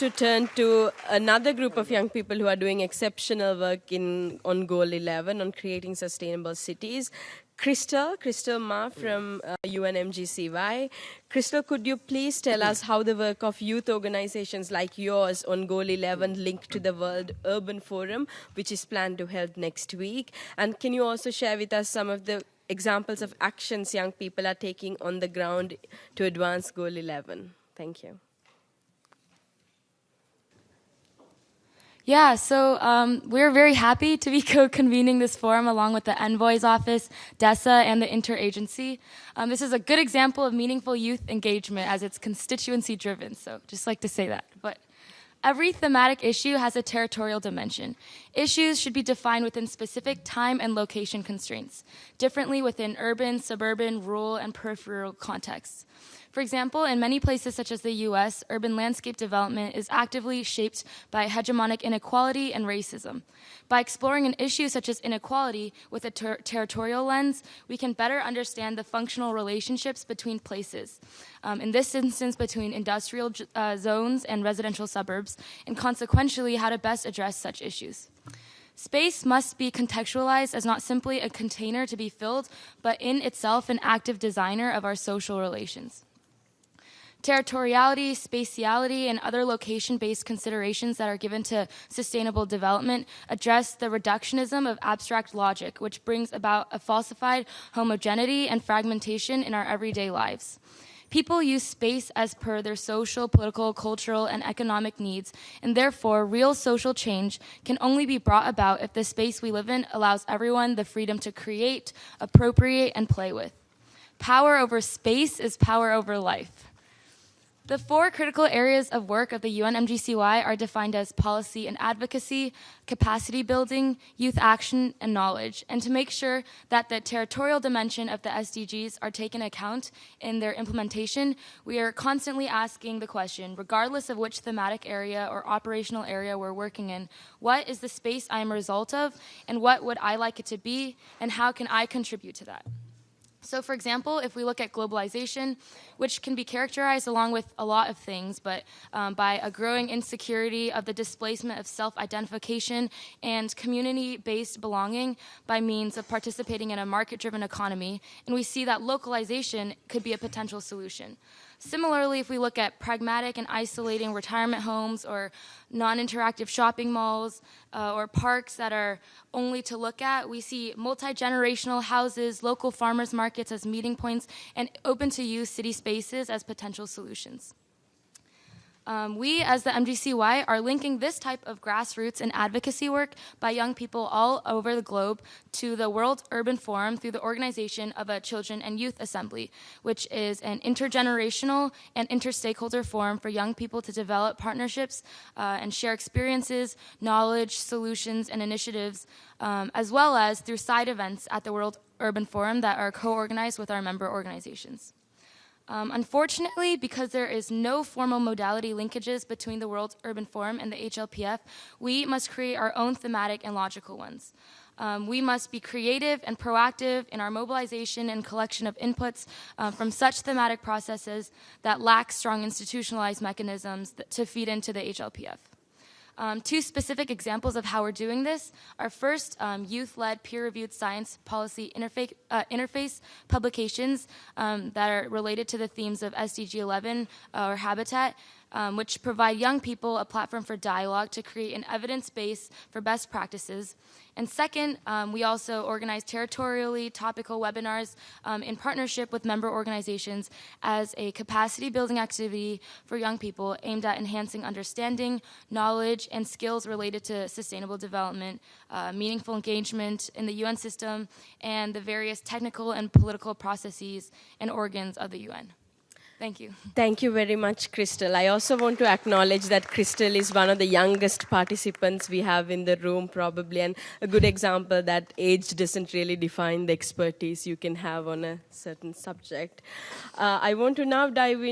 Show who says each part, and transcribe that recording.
Speaker 1: want to turn to another group of young people who are doing exceptional work on Goal 11 on creating sustainable cities. Crystal Ma from UN MGCY. Crystal, could you please tell us how the work of youth organizations like yours on Goal 11 link to the World Urban Forum, which is planned to hold next week? And can you also share with us some of the examples of actions young people are taking on the ground to advance Goal 11? Thank you.
Speaker 2: Yeah, so we're very happy to be co-convening this forum along with the Envoy's Office, DESA, and the Interagency. This is a good example of meaningful youth engagement as it's constituency-driven, so just like to say that. But every thematic issue has a territorial dimension. Issues should be defined within specific time and location constraints, differently within urban, suburban, rural, and peripheral contexts. For example, in many places such as the US, urban landscape development is actively shaped by hegemonic inequality and racism. By exploring an issue such as inequality with a territorial lens, we can better understand the functional relationships between places. In this instance, between industrial zones and residential suburbs, and consequentially, how to best address such issues. Space must be contextualized as not simply a container to be filled, but in itself an active designer of our social relations. Territoriality, spatiality, and other location-based considerations that are given to sustainable development address the reductionism of abstract logic, which brings about a falsified homogeneity and fragmentation in our everyday lives. People use space as per their social, political, cultural, and economic needs, and therefore real social change can only be brought about if the space we live in allows everyone the freedom to create, appropriate, and play with. Power over space is power over life. The 4 critical areas of work of the UN MGCY are defined as policy and advocacy, capacity building, youth action, and knowledge. And to make sure that the territorial dimension of the SDGs are taken account in their implementation, we are constantly asking the question, regardless of which thematic area or operational area we're working in, what is the space I am a result of, and what would I like it to be, and how can I contribute to that? So, for example, if we look at globalization, which can be characterized along with a lot of things, but by a growing insecurity of the displacement of self-identification and community-based belonging by means of participating in a market-driven economy, and we see that localization could be a potential solution. Similarly, if we look at pragmatic and isolating retirement homes or non-interactive shopping malls or parks that are only to look at, we see multi-generational houses, local farmers markets as meeting points, and open-to-use city spaces as potential solutions. We, as the MGCY, are linking this type of grassroots and advocacy work by young people all over the globe to the World Urban Forum through the organization of a Children and Youth Assembly, which is an intergenerational and inter-stakeholder forum for young people to develop partnerships and share experiences, knowledge, solutions, and initiatives, as well as through side events at the World Urban Forum that are co-organized with our member organizations. Unfortunately, because there is no formal modality linkages between the World Urban Forum and the HLPF, we must create our own thematic and logical ones. We must be creative and proactive in our mobilization and collection of inputs from such thematic processes that lack strong institutionalized mechanisms to feed into the HLPF. 2 specific examples of how we're doing this are first, youth-led peer-reviewed science policy interface publications that are related to the themes of SDG 11 or Habitat, which provide young people a platform for dialogue to create an evidence base for best practices. And second, we also organize territorially topical webinars in partnership with member organizations as a capacity building activity for young people aimed at enhancing understanding, knowledge, and skills related to sustainable development, meaningful engagement in the UN system, and the various technical and political processes and organs of the UN. Thank you.
Speaker 1: Thank you very much, Crystal. I also want to acknowledge that Crystal is one of the youngest participants we have in the room, probably, and a good example that age doesn't really define the expertise you can have on a certain subject. I want to now dive in